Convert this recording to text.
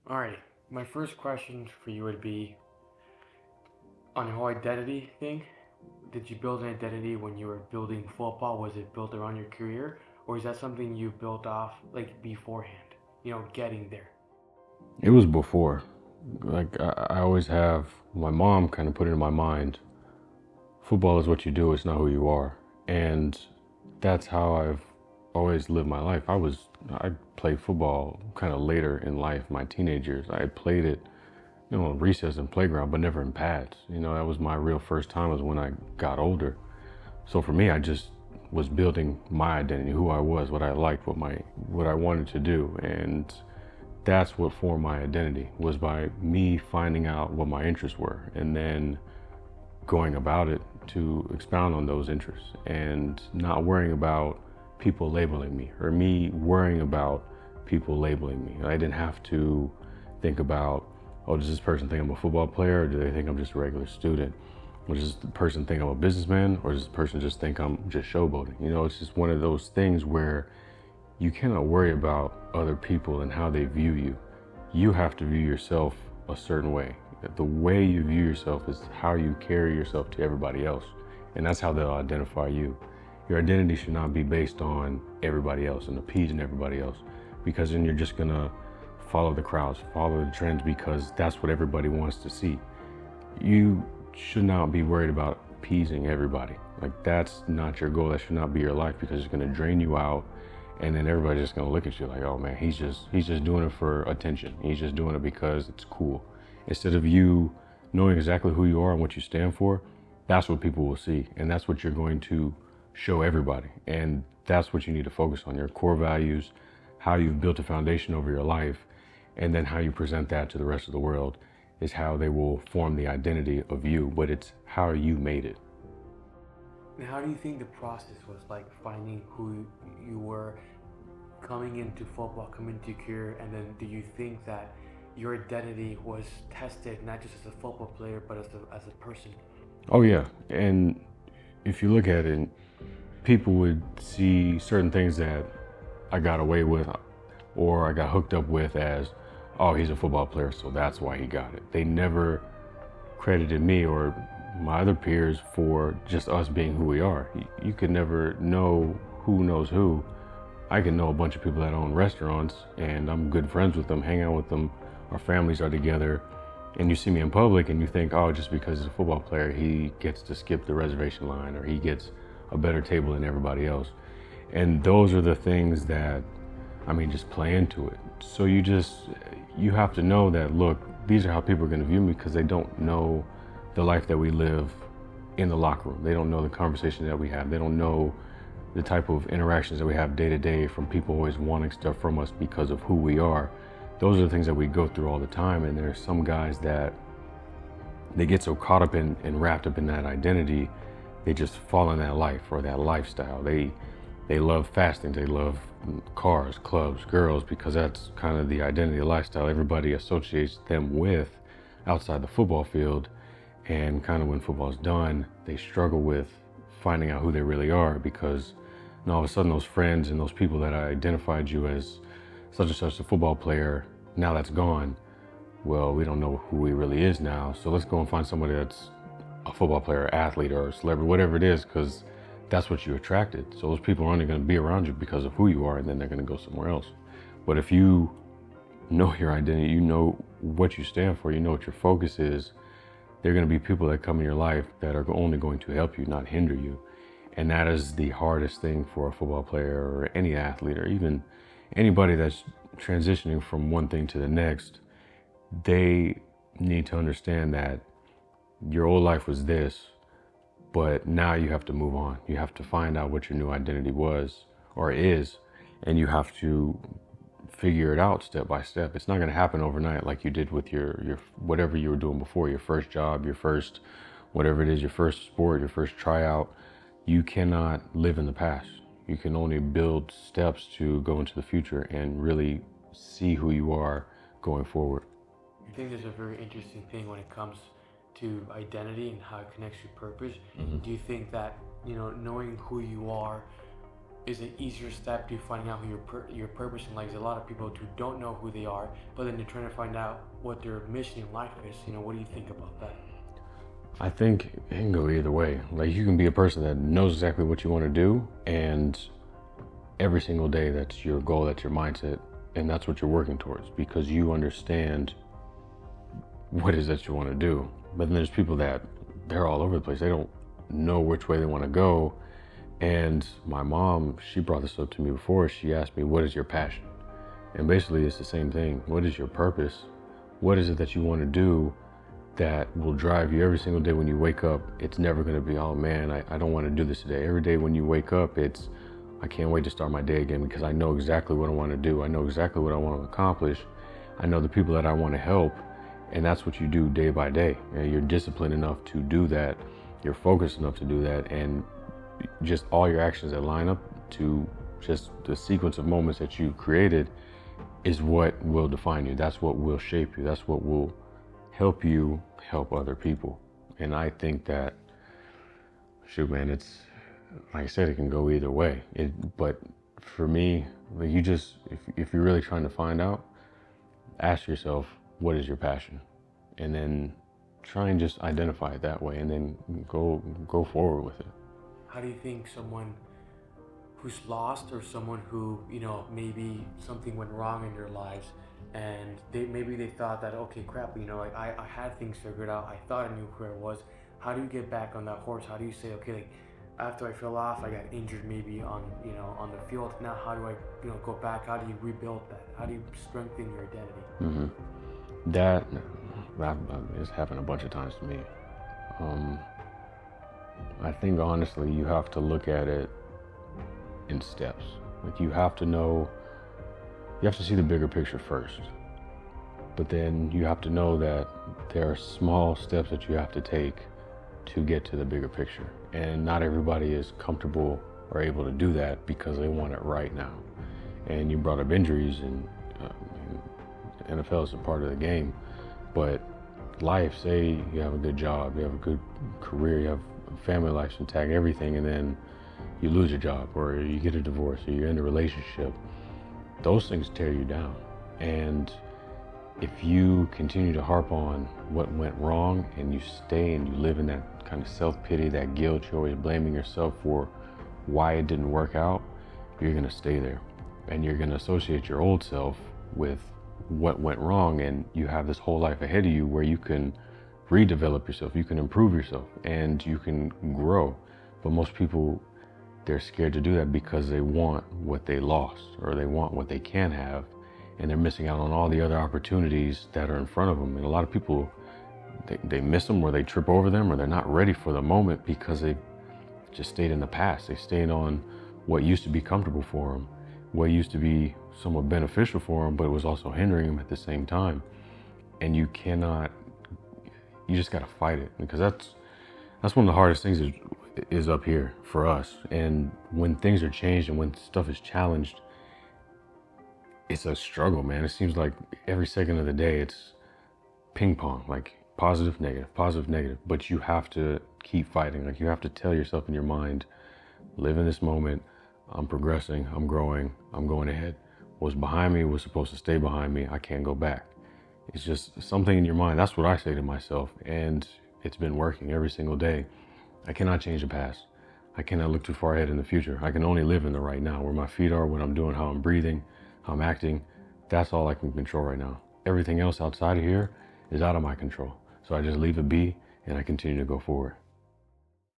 Alrighty, my first question for you would be on the whole identity thing. Did you build an identity when you were building football? Was it built around your career, or is that something you built off like beforehand? Getting there. It was before. I always have my mom kind of put it in my mind. Football is what you do. It's not who you are, and that's how I've always lived my life. I played football kind of later in life, my teenage years. I had played it, in recess and playground, but never in pads. That was my real first time was when I got older. So for me, I just was building my identity, who I was, what I liked, what I wanted to do, and that's what formed my identity was by me finding out what my interests were and then going about it to expound on those interests and not worrying about people labeling me or me worrying about people labeling me. I didn't have to think about, oh, does this person think I'm a football player or do they think I'm just a regular student? Or does this person think I'm a businessman or does this person just think I'm just showboating? It's just one of those things where you cannot worry about other people and how they view you. You have to view yourself a certain way. The way you view yourself is how you carry yourself to everybody else. And that's how they'll identify you. Your identity should not be based on everybody else and appeasing everybody else, because then you're just gonna follow the crowds, follow the trends because that's what everybody wants to see. You should not be worried about appeasing everybody. Like, that's not your goal. That should not be your life, because it's gonna drain you out, and then everybody's just gonna look at you like, oh man, he's just doing it for attention. He's just doing it because it's cool. Instead of you knowing exactly who you are and what you stand for, that's what people will see, and that's what you're going to show everybody. And that's what you need to focus on: your core values, how you've built a foundation over your life, and then how you present that to the rest of the world is how they will form the identity of you, but it's how you made it. And how do you think the process was like finding who you were coming into football, coming into your career, and then do you think that your identity was tested not just as a football player but as a person? Oh yeah, and if you look at it, people would see certain things that I got away with or I got hooked up with as, oh, he's a football player, so that's why he got it. They never credited me or my other peers for just us being who we are. You could never know who knows who. I can know a bunch of people that own restaurants and I'm good friends with them, hang out with them, our families are together, and you see me in public and you think, oh, just because he's a football player, he gets to skip the reservation line or he gets a better table than everybody else. And those are the things that, just play into it. So you have to know that, look, these are how people are going to view me because they don't know the life that we live in the locker room. They don't know the conversations that we have. They don't know the type of interactions that we have day to day from people always wanting stuff from us because of who we are. Those are the things that we go through all the time. And there's some guys that they get so caught up in and wrapped up in that identity, they just fall in that life or that lifestyle. They love fasting, they love cars, clubs, girls, because that's kind of the identity, lifestyle everybody associates them with outside the football field. And kind of when football's done, they struggle with finding out who they really are, because all of a sudden those friends and those people that identified you as such and such a football player, now that's gone. Well, we don't know who he really is now, so let's go and find somebody that's a football player, athlete, or a celebrity, whatever it is, because that's what you attracted. So those people are only going to be around you because of who you are, and then they're going to go somewhere else. But if you know your identity, you know what you stand for, you know what your focus is, there are going to be people that come in your life that are only going to help you, not hinder you. And that is the hardest thing for a football player or any athlete or even anybody that's transitioning from one thing to the next. They need to understand that your old life was this, but now you have to move on. You have to find out what your new identity was or is, and you have to figure it out step by step. It's not going to happen overnight like you did with your whatever you were doing before, your first job, your first whatever it is, your first sport, your first tryout. You cannot live in the past. You can only build steps to go into the future and really see who you are going forward. I think there's a very interesting thing when it comes to identity and how it connects to purpose. Mm-hmm. Do you think that knowing who you are is an easier step to finding out who your purpose in life is. A lot of people who don't know who they are, but then they're trying to find out what their mission in life is. What do you think about that? I think it can go either way. Like, you can be a person that knows exactly what you want to do, and every single day that's your goal, that's your mindset, and that's what you're working towards because you understand what it is that you want to do. But then there's people that they're all over the place. They don't know which way they want to go. And my mom, she brought this up to me before. She asked me, what is your passion? And basically it's the same thing. What is your purpose? What is it that you want to do that will drive you every single day when you wake up? It's never going to be, oh man, I don't want to do this today. Every day when you wake up, it's, I can't wait to start my day again because I know exactly what I want to do. I know exactly what I want to accomplish. I know the people that I want to help. And that's what you do day by day. And you're disciplined enough to do that. You're focused enough to do that. And just all your actions that line up to just the sequence of moments that you created is what will define you. That's what will shape you. That's what will help you help other people. And I think that, shoot, man, it's, like I said, it can go either way. But for me, like, you just, if you're really trying to find out, ask yourself, what is your passion? And then try and just identify it that way, and then go forward with it. How do you think someone who's lost, or someone who, maybe something went wrong in their lives, and maybe they thought that, okay, crap, like I had things figured out, I thought I knew where it was. How do you get back on that horse? How do you say, okay, like, after I fell off, I got injured maybe on the field. Now how do I go back? How do you rebuild that? How do you strengthen your identity? Mm-hmm. That has happened a bunch of times to me. I think honestly, you have to look at it in steps. Like, you have to see the bigger picture first. But then you have to know that there are small steps that you have to take to get to the bigger picture. And not everybody is comfortable or able to do that because they want it right now. And you brought up injuries, and NFL is a part of the game. But life, say you have a good job, you have a good career, you have family life intact, everything, and then you lose your job, or you get a divorce, or you're in a relationship. Those things tear you down. And if you continue to harp on what went wrong, and you stay and you live in that kind of self-pity, that guilt, you're always blaming yourself for why it didn't work out, you're gonna stay there. And you're gonna associate your old self with what went wrong, and you have this whole life ahead of you where you can redevelop yourself, you can improve yourself, and you can grow. But most people, they're scared to do that because they want what they lost, or they want what they can have, and they're missing out on all the other opportunities that are in front of them. And a lot of people, they miss them, or they trip over them, or they're not ready for the moment because they just stayed in the past. They stayed on what used to be comfortable for them, what used to be somewhat beneficial for them, but it was also hindering them at the same time. And you just gotta fight it, because that's one of the hardest things is up here for us. And when things are changed and when stuff is challenged, it's a struggle, man. It seems like every second of the day it's ping pong, like positive, negative, but you have to keep fighting. Like, you have to tell yourself in your mind, live in this moment, I'm progressing, I'm growing, I'm going ahead. What's behind me was supposed to stay behind me, I can't go back. It's just something in your mind. That's what I say to myself, and it's been working every single day. I cannot change the past. I cannot look too far ahead in the future. I can only live in the right now, where my feet are, what I'm doing, how I'm breathing, how I'm acting. That's all I can control right now. Everything else outside of here is out of my control. So I just leave it be, and I continue to go forward.